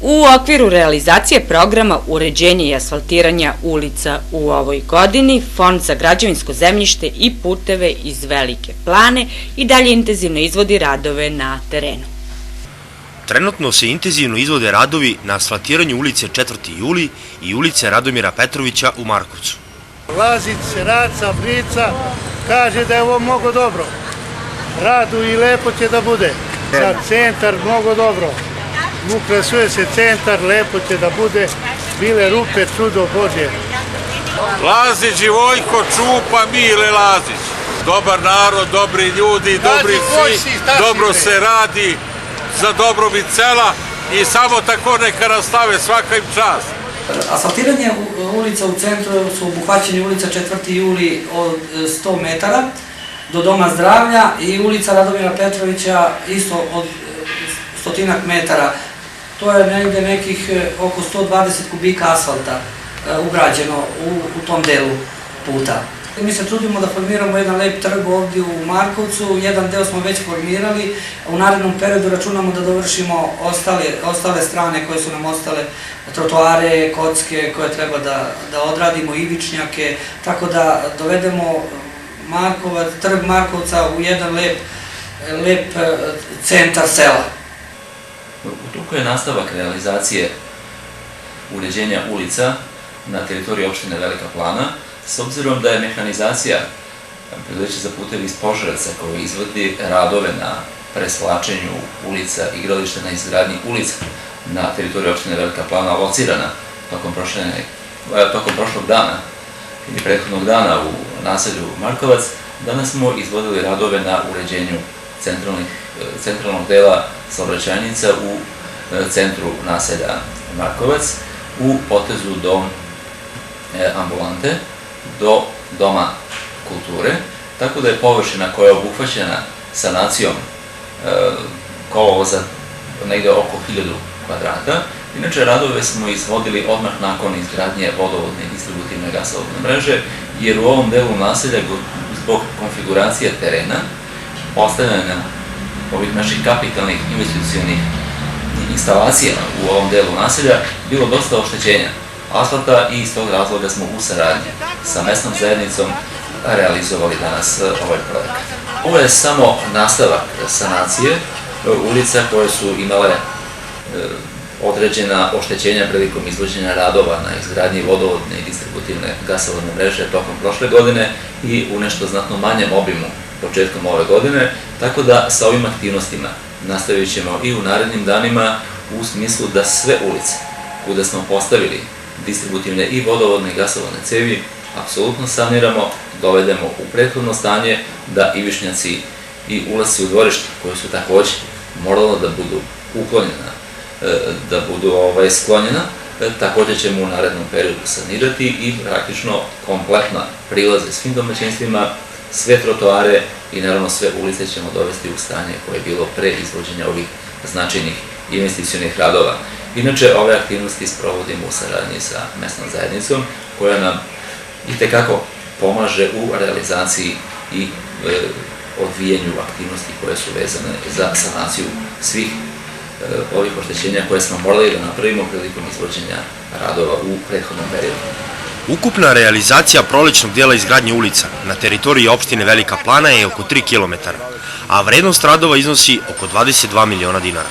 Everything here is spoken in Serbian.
U okviru realizacije programa uređenja i asfaltiranja ulica u ovoj godini, Fond za građevinsko zemljište i puteve iz Velike Plane i dalje intenzivno izvodi radove na terenu. Trenutno se intenzivno izvode radovi na asfaltiranju ulice 4. juli i ulice Radomira Petrovića u Markovcu. Lazić, Raca, Brica kaže da je ovo mnogo dobro. Radu i lepo će da bude. Za centar mnogo dobro. Ukrasuje se centar, lepo će da bude. Bile rupe, čudo Božje. Lazić i Vojko Čupa, Mile Lazić. Dobar narod, dobri ljudi, dobri svi, dobro se radi za dobrobit sela i samo tako neka nastave, svaka im čast. Asfaltiranje ulica u centru su obuhvaćeni ulica 4. juli od 100 metara do Doma zdravlja i ulica Radomira Petrovića isto od 100 metara. To je negde nekih oko 120 kubika asfalta ugrađeno u tom delu puta. Mi se trudimo da formiramo jedan lep trg ovdje u Markovcu, jedan deo smo već formirali, u narednom periodu računamo da dovršimo ostale strane koje su nam ostale, trotoare, kocke koje treba da odradimo, ivičnjake, tako da dovedemo trg Markovca u jedan lep centar sela. U toku je nastavak realizacije uređenja ulica na teritoriji opštine Velika Plana, s obzirom da je mehanizacija preduzeća za putevi iz Požarevca koji izvodi radove na presvlačenju ulica i gradilišta na izgradnji ulica na teritoriji opštine Velika Plana locirana tokom prošlog dana ili prethodnog dana u naselju Markovac, danas smo izvodili radove na uređenju centralnog dela saobraćajnica u centru naselja Markovac u potezu do ambulante do Doma kulture, tako da je površina koja je obuhvaćena sanacijom kolovoza negde oko 1000 kvadrata. Inače, radove smo izvodili odmah nakon izgradnje vodovodne i distributivne gasovodne mreže, jer u ovom delu naselja, zbog konfiguracije terena, postavljanja ovih naših kapitalnih investicionih instalacija u ovom delu naselja, bilo dosta oštećenja asfalta i iz tog razloga smo u saradnji sa mesnom zajednicom realizovali danas ovaj projekat. Ovo je samo nastavak sanacije ulica koje su imale određena oštećenja prilikom izvođenja radova na izgradnji vodovodne i distributivne gasovodne mreže tokom prošle godine i u nešto znatno manjem obimu početkom ove godine, tako da sa ovim aktivnostima nastavit ćemo i u narednim danima u smislu da sve ulice kuda smo postavili distributivne i vodovodne i gasovodne cevi apsolutno saniramo, dovedemo u prethodno stanje, da ivičnjaci i ulasci u dvorište koji su takođe moralo da budu uklonjena, da budu sklonjena, takođe ćemo u narednom periodu sanirati i praktično kompletna prilaze svim domaćinstvima, sve trotoare i naravno sve ulice ćemo dovesti u stanje koje je bilo pre izvođenja ovih značajnih investicionih radova. Inače, ove aktivnosti sprovodimo u saradnji sa mesnom zajednicom koja nam itekako pomaže u realizaciji i odvijenju aktivnosti koje su vezane za sanaciju svih ovih oštećenja koje smo morali da napravimo prilikom izvođenja radova u prethodnom periodu. Ukupna realizacija prolećnog dijela izgradnje ulica na teritoriji opštine Velika Plana je oko 3 km, a vrednost radova iznosi oko 22 miliona dinara.